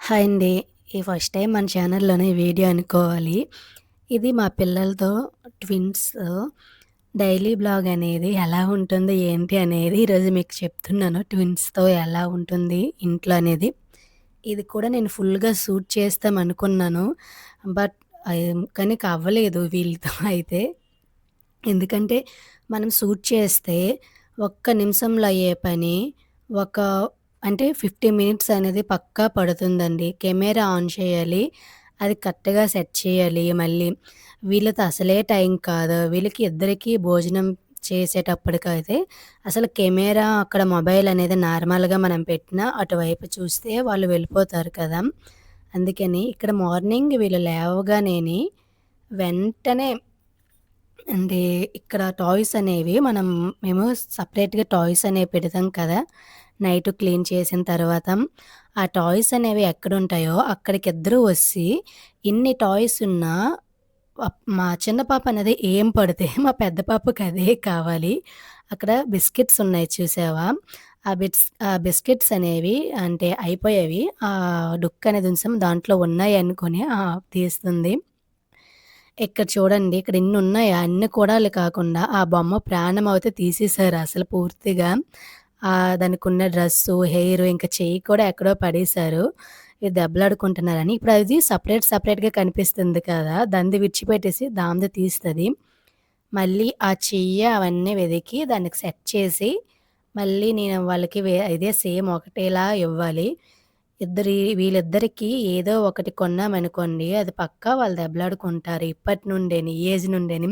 Hi అండి. ఈ first time మన ఛానల్‌లోనే వీడియో అనుకోవాలి. ఇది మా పిల్లలతో ట్విన్స్ డైలీ బ్లాగ్ అనేది ఎలా ఉంటుంది, ఏంటి అనేది ఈరోజు మీకు చెప్తున్నాను. ట్విన్స్‌తో ఎలా ఉంటుంది ఇంట్లో అనేది. ఇది కూడా నేను ఫుల్‌గా షూట్ చేస్తామనుకున్నాను. బట్ కానీ అవ్వలేదు వీళ్ళతో అయితే. ఎందుకంటే మనం షూట్ చేస్తే ఒక్క నిమిషంలో అయ్యే పని ఒక అంటే 50 మినిట్స్ అనేది పక్కా పడుతుందండి. కెమెరా ఆన్ చేయాలి. అది కరెక్ట్‌గా సెట్ చేయాలి మళ్ళీ. వీళ్ళతో అసలే టైం కాదు. వీళ్ళకి ఇద్దరికీ భోజనం చేసేటప్పటికైతే అసలు కెమెరా అక్కడ మొబైల్ అనేది నార్మల్‌గా మనం పెట్టినా అటువైపు చూస్తే వాళ్ళు వెళ్ళిపోతారు కదా! అందుకని ఇక్కడ మార్నింగ్ వీళ్ళు లేవగానేని వెంటనే అంటే ఇక్కడ టాయ్స్ అనేవి మేము సెపరేట్‌గా టాయ్స్ అనేవి పెడతాం కదా! నైట్ క్లీన్ చేసిన తర్వాత, ఆ టాయ్స్ అనేవి ఎక్కడుంటాయో అక్కడికిద్దరూ వచ్చి ఇన్ని టాయ్స్ ఉన్నా మా చిన్న పాప అనేది ఏం పడితే మా పెద్ద పాపకి అదే కావాలి. అక్కడ బిస్కెట్స్ ఉన్నాయి చూసావా? ఆ బిస్కెట్స్ అనేవి అంటే అయిపోయేవి. డుక్ అనేది ఉంచాం. దాంట్లో ఉన్నాయనుకోని తీస్తుంది. ఇక్కడ చూడండి. ఇక్కడ ఇన్నున్నాయా? అన్ని కూడాలు కాకుండా, ఆ బొమ్మ ప్రాణమయితే తీసేశారు అసలు పూర్తిగా. దానికున్న డ్రెస్సు, హెయిరు, ఇంకా చెయ్యి కూడా ఎక్కడో పడేశారు. దెబ్బలాడుకుంటున్నారని. ఇప్పుడు అది సెపరేట్‌గా కనిపిస్తుంది కదా! దానిది విడిచిపెట్టేసి దానిది తీస్తది. మళ్ళీ ఆ చెయ్యి అవన్నీ వెతికి దానికి సెట్ చేసి, మళ్ళీ నేను వాళ్ళకి ఇదే సేమ్ ఒకటేలా ఇవ్వాలి. వీళ్ళిద్దరికీ ఏదో ఒకటి కొన్నామనుకోండి, అది పక్కా వాళ్ళు దెబ్బలాడుకుంటారు. ఇప్పటి నుండేని, ఈ ఏజ్ నుండేని.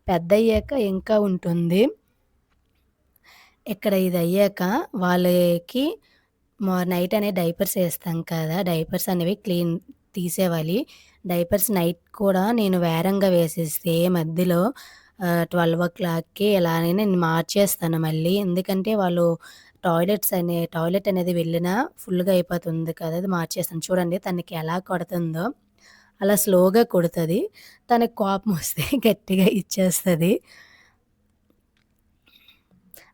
పెద్దయ్యాక ఇంకా ఉంటుంది. ఇక్కడ ఇదయ్యాక వాళ్ళకి నైట్ అనేది డైపర్స్ ఏస్తాం కదా! డైపర్స్ అనేవి తీసేవాలి. డైపర్స్ నైట్ కూడా నేను వేరంగా వేసేస్తే మధ్యలో 12:00కి ఇలానే నేను మార్చేస్తాను మళ్ళీ. ఎందుకంటే వాళ్ళు టాయిలెట్ అనేది వెళ్ళినా ఫుల్‌గా అయిపోతుంది కదా! అది మార్చేస్తాను. చూడండి తనకి ఎలా కొడుతుందో, అలా స్లోగా కొడతది. తనకి కోపమొస్తే గట్టిగా ఇచ్చేస్తది.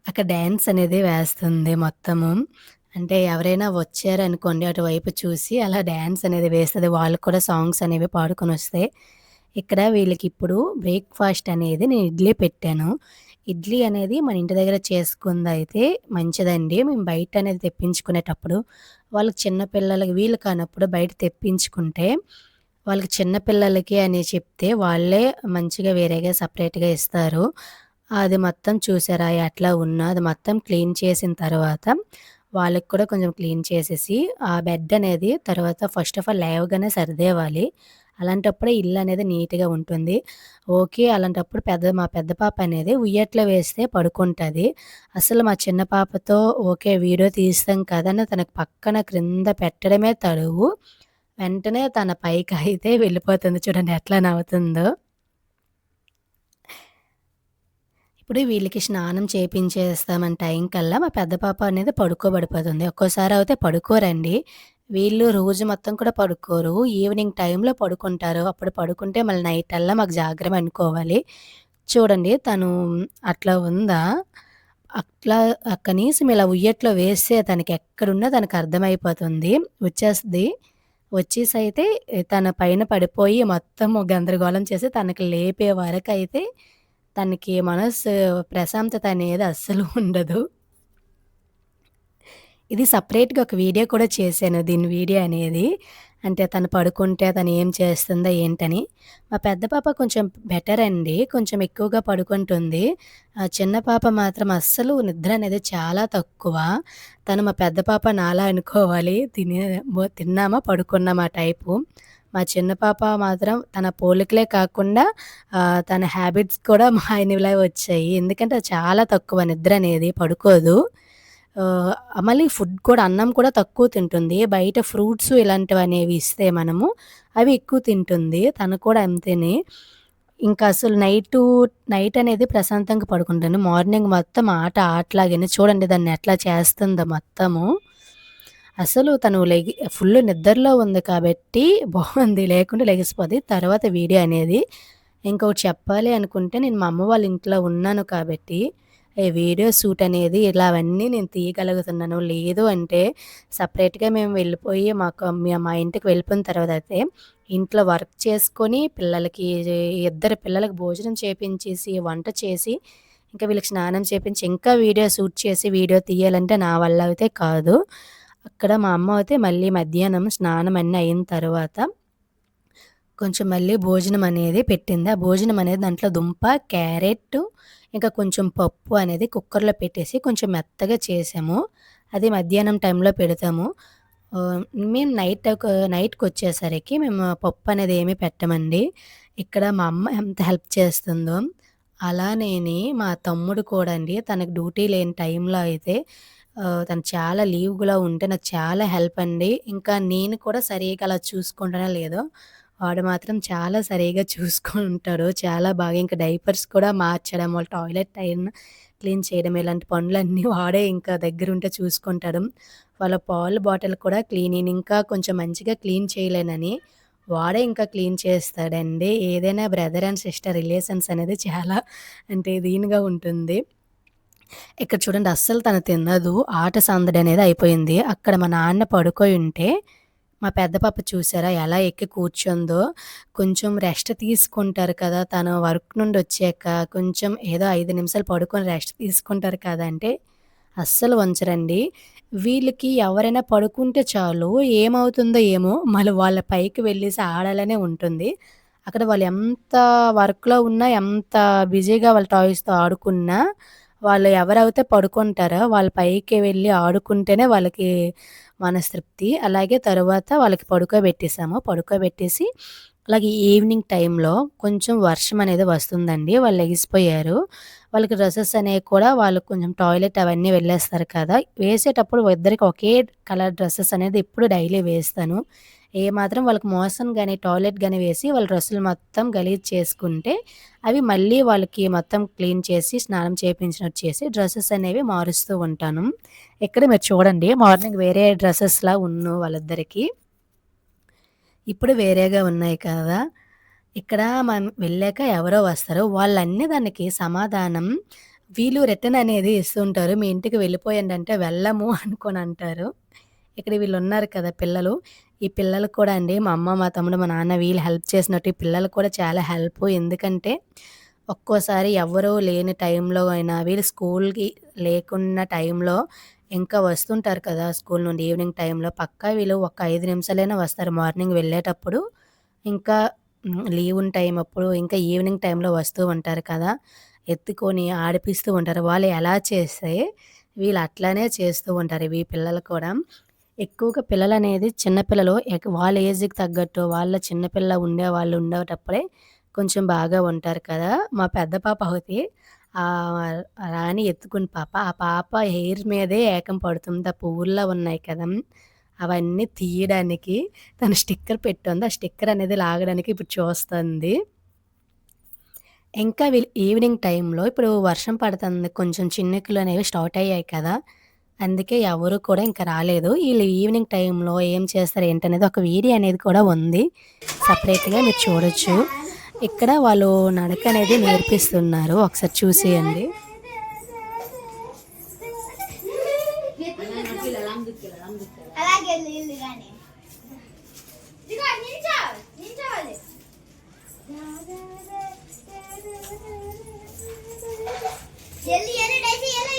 అక్కడ డాన్స్ అనేది వేస్తుంది మొత్తము. అంటే ఎవరైనా వచ్చారనుకోండి అటువైపు చూసి అలా డాన్స్ అనేది వేస్తది. వాళ్ళు కూడా సాంగ్స్ అనేవి పాడుకొనొస్తాయి. ఇక్కడ వీళ్ళకిప్పుడు బ్రేక్‌ఫాస్ట్ అనేది నేను ఇడ్లీ పెట్టాను. ఇడ్లీ అనేది మన ఇంటి దగ్గర చేసుకుందయితే మంచిదండి. మేము బయట అనేది తెప్పించుకునేటప్పుడు వాళ్ళకి చిన్న పిల్లలకి వీలు కానప్పుడు బయట తెప్పించుకుంటే వాళ్ళకి చిన్న పిల్లలకి అని చెప్తే వాళ్ళే మంచిగా వేరేగా సెపరేట్‌గా ఇస్తారు. అది మొత్తం చూసారా ఎట్లా ఉందో అది మొత్తం క్లీన్ చేసిన తర్వాత వాళ్ళకి కూడా కొంచెం క్లీన్ చేసేసి ఆ బెడ్ అనేది తర్వాత ఫస్ట్ ఆఫ్ ఆల్ లేవగానే సర్దేవాలి. అలాంటప్పుడే ఇల్లనేది నీట్‌గా ఉంటుంది. ఓకే. అలాంటప్పుడు మా పెద్ద పాప అనేది ఉయ్యట్లో వేస్తే పడుకుంటది. అసలు మా చిన్న పాపతో ఓకే. వీడియో తీస్తాం కదా! అని తనకు పక్కన క్రింద పెట్టడమే తడువు. వెంటనే తన పైకైతే వెళ్ళిపోతుంది. చూడండి ఎట్లా నవ్వుతుందో. ఇప్పుడు వీళ్ళకి స్నానం చేపించేస్తామని టైం కల్లా మా పెద్ద పాప అనేది పడుకోబడిపోతుంది. ఒక్కోసారి అయితే పడుకోరండి. వీళ్ళు రోజు మొత్తం కూడా పడుకోరు. ఈవినింగ్ టైంలో పడుకుంటారు. అప్పుడు పడుకుంటే మళ్ళీ నైటల్లా మాకు జాగ్రత్త అనుకోవాలి. చూడండి తను అట్లా ఉందా? అట్లా కనీసం ఇలా ఉయ్యట్లో వేస్తే తనకెక్కడున్నా తనకర్థమైపోతుంది. వచ్చేస్తది. వచ్చేసైతే తన పైన పడిపోయి మొత్తము గందరగోళం చేసి తనకి లేపే వరకైతే తనకి ప్రశాంతత అనేది అస్సలు ఉండదు. ఇది సెపరేట్‌గా ఒక వీడియో కూడా చేశాను. దీని వీడియో అనేది. అంటే తను పడుకుంటే తను ఏం చేస్తుందో ఏంటని. మా పెద్ద పాప కొంచెం బెటర్ అండి. కొంచెం ఎక్కువగా పడుకుంటుంది. చిన్న పాప మాత్రం అస్సలు నిద్ర అనేది చాలా తక్కువ. మా పెద్ద పాప నాలా అనుకోవాలి. తిన్నామా, పడుకున్నామా టైపు. మా చిన్న పాప మాత్రం తన పోలికలే కాకుండా తన హ్యాబిట్స్ కూడా మా ఆయనలాగా వచ్చాయి. ఎందుకంటే చాలా తక్కువ నిద్ర అనేది పడుకోదు. ఆహ్, మళ్ళీ ఫుడ్ కూడా అన్నం కూడా తక్కువ తింటుంది. బయట ఫ్రూట్స్ ఇలాంటివనేవి ఇస్తే మనము అవి ఎక్కువ తింటుంది. తను కూడా అంతేనే. ఇంకా అసలు నైట్ అనేది ప్రశాంతంగా పడుకుంటాను. మార్నింగ్ మొత్తం ఆటలాగానే చూడండి దాన్ని ఎట్లా చేస్తుందో మొత్తము. అసలు తను ఫుల్ నిద్రలో ఉంది కాబట్టి బావుంది. లేకుంటే లెగిసిపోద్ది. తర్వాత వీడియో అనేది ఇంకొకటి చెప్పాలి అనుకుంటే నేను మా అమ్మ వాళ్ళ ఇంట్లో ఉన్నాను కాబట్టి ఈ వీడియో షూట్ అనేది ఇలా అవన్నీ నేను తీయగలుగుతున్నాను. లేదు అంటే సెపరేట్‌గా మేము వెళ్ళిపోయి మా ఇంటికి వెళ్ళిపోయిన తర్వాత అయితే ఇంట్లో వర్క్ చేసుకొని పిల్లలకి ఇద్దరు పిల్లలకి భోజనం చేపించేసి, వంట చేసి, ఇంకా వీళ్ళకి స్నానం చేపించి, ఇంకా వీడియో షూట్ చేసి వీడియో తీయాలంటే నా వల్ల అయితే కాదు. అక్కడ మా అమ్మ అయితే మళ్ళీ మధ్యాహ్నం స్నానం అన్నీ అయిన తర్వాత కొంచెం మళ్ళీ భోజనం అనేది పెట్టింది. ఆ భోజనం అనేది దాంట్లో దుంప, క్యారెట్ ఇంకా కొంచెం పప్పు అనేది కుక్కర్‌లో పెట్టేసి కొంచెం మెత్తగా చేసాము. అది మధ్యాహ్నం టైంలో పెడతాము. ఆహ్, మేము నైట్‌కొచ్చేసరికి మేము పప్పు అనేది ఏమి పెట్టమండి. ఇక్కడ మా అమ్మ ఎంత హెల్ప్ చేస్తుందో, అలానేని మా తమ్ముడు కూడా అండి తనకు డ్యూటీ లేని టైంలో అయితే తను చాలా లీవ్‌లో ఉంటే నాకు చాలా హెల్ప్ అండి. ఇంకా నేను కూడా సరిగ్గా అలా చూసుకుంటానో లేదో వాడు మాత్రం చాలా సరిగ్గా చూసుకుంటాడు. చాలా బాగా ఇంకా డైపర్స్ కూడా మార్చడం, వాళ్ళ టాయిలెట్ క్లీన్ చేయడం ఇలాంటి పనులన్నీ వాడే ఇంకా దగ్గరుంటే చూసుకుంటాడు. వాళ్ళ పాల బాటిల్ కూడా క్లీనింగ్ ఇంకా కొంచెం మంచిగా క్లీన్ చేయలేనని వాడే ఇంకా క్లీన్ చేస్తాడండి. ఏదైనా బ్రదర్ అండ్ సిస్టర్ రిలేషన్స్ అనేది చాలా అంటే దీనిగా ఉంటుంది. ఇక్కడ చూడండి అస్సలు తను తినదు. ఆట సందడనేది అయిపోయింది. అక్కడ మా నాన్న పడుకోయుంటే, మా పెద్ద పాప చూసారా ఎలా ఎక్కి కూర్చుందో. కొంచెం రెస్ట్ తీసుకుంటారు కదా! తను వర్క్ నుండొచ్చాక కొంచెం ఏదో 5 నిమిషాలు పడుకొని రెస్ట్ తీసుకుంటారు కదా! అంటే అస్సలు వంచరండి. వీళ్ళకి ఎవరైనా పడుకుంటే చాలు ఏమవుతుందో ఏమో! మళ్ళీ వాళ్ళ పైకి వెళ్ళేసి ఆడాలనే ఉంటుంది. అక్కడ వాళ్ళు ఎంత వర్క్‌లో ఉన్నా, ఎంత బిజీగా వాళ్ళ టాయ్స్‌తో ఆడుకున్నా వాళ్ళు ఎవరైతే పడుకుంటారో వాళ్ళ పైకి వెళ్ళి ఆడుకుంటేనే వాళ్ళకి మనస్తృప్తి. అలాగే తరువాత వాళ్ళకి పడుకోబెట్టేసాము. పడుకోబెట్టేసి అలాగే ఈవినింగ్ టైంలో కొంచెం వర్షం అనేది వస్తుందండి. వాళ్ళు లెగిసిపోయారు. వాళ్ళకి డ్రెసెస్ అనేవి కూడా వాళ్ళు కొంచెం టాయిలెట్ అవన్నీ వెళ్ళేస్తారు కదా! వేసేటప్పుడు ఇద్దరికి ఒకే కలర్ డ్రెసెస్ అనేది ఎప్పుడు డైలీ వేస్తాను. ఏమాత్రం వాళ్ళకి మోషన్ గాని, టాయిలెట్ గాని వేసి వాళ్ళ డ్రెస్సులు మొత్తం గలీజ్ చేసుకుంటే అవి మళ్ళీ వాళ్ళకి మొత్తం క్లీన్ చేసి, స్నానం చేపించినట్టు చేసి డ్రెసెస్ అనేవి మారుస్తూ ఉంటాను. ఇక్కడ మీరు చూడండి మార్నింగ్ వేరే డ్రెసెస్‌లా వాళ్ళిద్దరికీ. ఇప్పుడు వేరేగా ఉన్నాయి కదా! ఇక్కడ మనం వెళ్ళాక ఎవరో వస్తారు. వాళ్ళన్నీ దానికి సమాధానం వీళ్ళు రిటర్న్ అనేది ఇస్తుంటారు. మీ ఇంటికి వెళ్ళిపోయాండంటే వెళ్ళము అనుకోనంటారు. ఇక్కడ వీళ్ళున్నారు కదా పిల్లలు. ఈ పిల్లలకు కూడా అండి మా అమ్మ, మా తమ్ముడు, మా నాన్న వీళ్ళు హెల్ప్ చేసినట్టు ఈ పిల్లలకు కూడా చాలా హెల్పు. ఎందుకంటే ఒక్కోసారి ఎవ్వరూ లేని టైంలో అయినా వీళ్ళు స్కూల్‌కి లేకున్న టైంలో ఇంకా వస్తుంటారు కదా! స్కూల్ నుండి ఈవినింగ్ టైంలో పక్కా వీళ్ళు ఒక 5 నిమిషాలైనా వస్తారు. మార్నింగ్ వెళ్ళేటప్పుడు ఇంకా లీవ్ ఉన్న టైం అప్పుడు ఇంకా ఈవినింగ్ టైంలో వస్తూ ఉంటారు కదా! ఎత్తుకొని ఆడిపిస్తూ ఉంటారు. వాళ్ళు ఎలా చేస్తే వీళ్ళు అట్లానే చేస్తూ ఉంటారు. ఈ పిల్లలు కూడా. ఎక్కువగా పిల్లలనేది చిన్న పిల్లలు వాళ్ళ ఏజ్‌కి తగ్గట్టు వాళ్ళ చిన్న పిల్ల ఉండేటప్పుడే కొంచెం బాగా ఉంటారు కదా! మా పెద్ద పాప అయితే రాని ఎత్తుకుని పాప, ఆ పాప హెయిర్ మీదే ఏకం పడుతుంది. ఆ పువ్వుల్లా ఉన్నాయి కదా! అవన్నీ తీయడానికి తను స్టిక్కర్ పెట్టుంది. ఆ స్టిక్కర్ అనేది లాగడానికి ఇప్పుడు చూస్తుంది. ఇంకా వీళ్ళు ఈవినింగ్ టైంలో ఇప్పుడు వర్షం పడుతుంది. కొంచెం చినుకులనేవి స్టార్ట్ అయ్యాయి కదా! అందుకే ఎవరు కూడా ఇంక రాలేదు. ఈళ్ళు ఈవినింగ్ టైంలో ఏం చేస్తారు ఏంటనేది ఒక వీడియో అనేది కూడా ఉంది. సెపరేట్‌గా మీరు చూడొచ్చు. ఇక్కడ వాళ్ళు నడకనేది నేర్పిస్తున్నారు. ఒకసారి చూసేయండి. అలాగే నీళ్ళు గాని ఇదిగో నించోవాలి జల్దీ ఎల్లి డైసీ ఎల్లి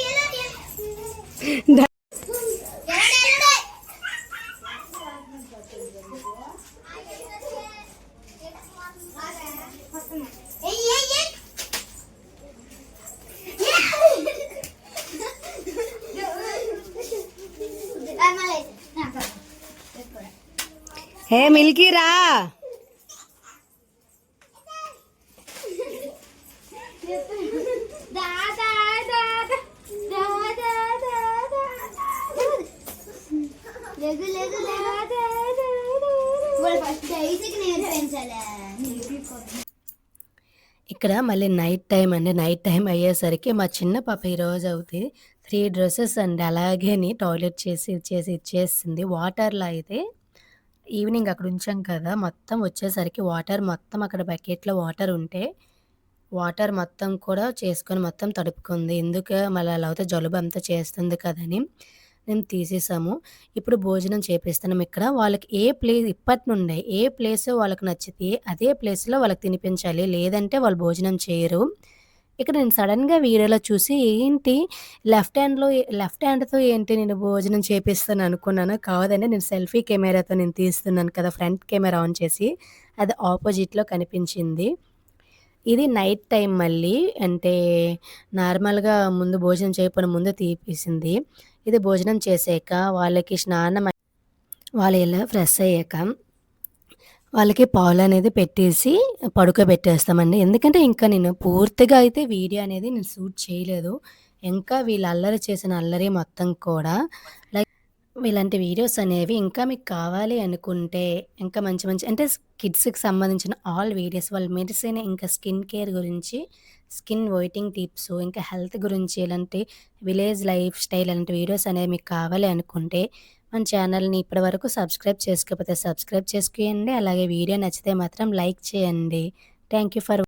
హే మిల్కీ రా. ఇక్కడ మళ్ళీ నైట్ టైమ్ అండి. నైట్ టైమ్ అయ్యేసరికి మా చిన్న పాప ఈరోజు అవుతే 3 డ్రెసెస్ అండి అలాగేని టాయిలెట్ ఇచ్చేసింది. వాటర్‌లో అయితే ఈవినింగ్ అక్కడ ఉంచాం కదా! మొత్తం వచ్చేసరికి వాటర్ మొత్తం అక్కడ బకెట్‌లో వాటర్ ఉంటే వాటర్ మొత్తం కూడా చేసుకొని మొత్తం తడుపుకుంది. ఎందుకు మళ్ళీ అలా అవుతే జలుబు అంతా చేస్తుంది కదని మేము తీసేసాము. ఇప్పుడు భోజనం చేపిస్తున్నాం ఇక్కడ. వాళ్ళకి ఇప్పటి నుండే ఏ ప్లేస్ వాళ్ళకి నచ్చితే అదే ప్లేస్‌లో వాళ్ళకి తినిపించాలి. లేదంటే వాళ్ళు భోజనం చేయరు. ఇక్కడ నేను సడెన్‌గా వీడియోలో చూసి ఏంటి లెఫ్ట్ హ్యాండ్‌తో ఏంటి నేను భోజనం చేపిస్తాను అనుకున్నాను. కాదండి, నేను సెల్ఫీ కెమెరాతో నేను తీస్తున్నాను కదా! ఫ్రంట్ కెమెరా ఆన్ చేసి అది ఆపోజిట్‌లో కనిపించింది. ఇది నైట్ టైమ్ మళ్ళీ. అంటే నార్మల్‌గా ముందు భోజనం చేయకపోయినా ముందు తీపిసింది. ఇది భోజనం చేసాక వాళ్ళకి వాళ్ళు ఇలా ఫ్రెష్ అయ్యాక వాళ్ళకి పాలనేది పెట్టేసి పడుకోబెట్టేస్తామండి. ఎందుకంటే ఇంకా నేను పూర్తిగా అయితే వీడియో అనేది నేను షూట్ చేయలేదు. ఇంకా వీళ్ళు అల్లరి చేసిన అల్లరి మొత్తం కూడా లైక్ ఇలాంటి వీడియోస్ అనేవి ఇంకా మీకు కావాలి అనుకుంటే ఇంకా మంచి మంచి అంటే కిడ్స్‌కి సంబంధించిన ఆల్ వీడియోస్ వాళ్ళ మెడిసిన్ ఇంకా స్కిన్ కేర్ గురించి, స్కిన్ వైటనింగ్ టిప్స్, ఇంకా హెల్త్ గురించి ఇలాంటి విలేజ్ లైఫ్ స్టైల్ అలాంటి వీడియోస్ అనేవి మీకు కావాలి అనుకుంటే మన ఛానల్‌ని ఇప్పటివరకు సబ్స్క్రైబ్ చేసుకోకపోతే సబ్స్క్రైబ్ చేసుకోండి. అలాగే వీడియో నచ్చితే మాత్రం లైక్ చేయండి. Thank you for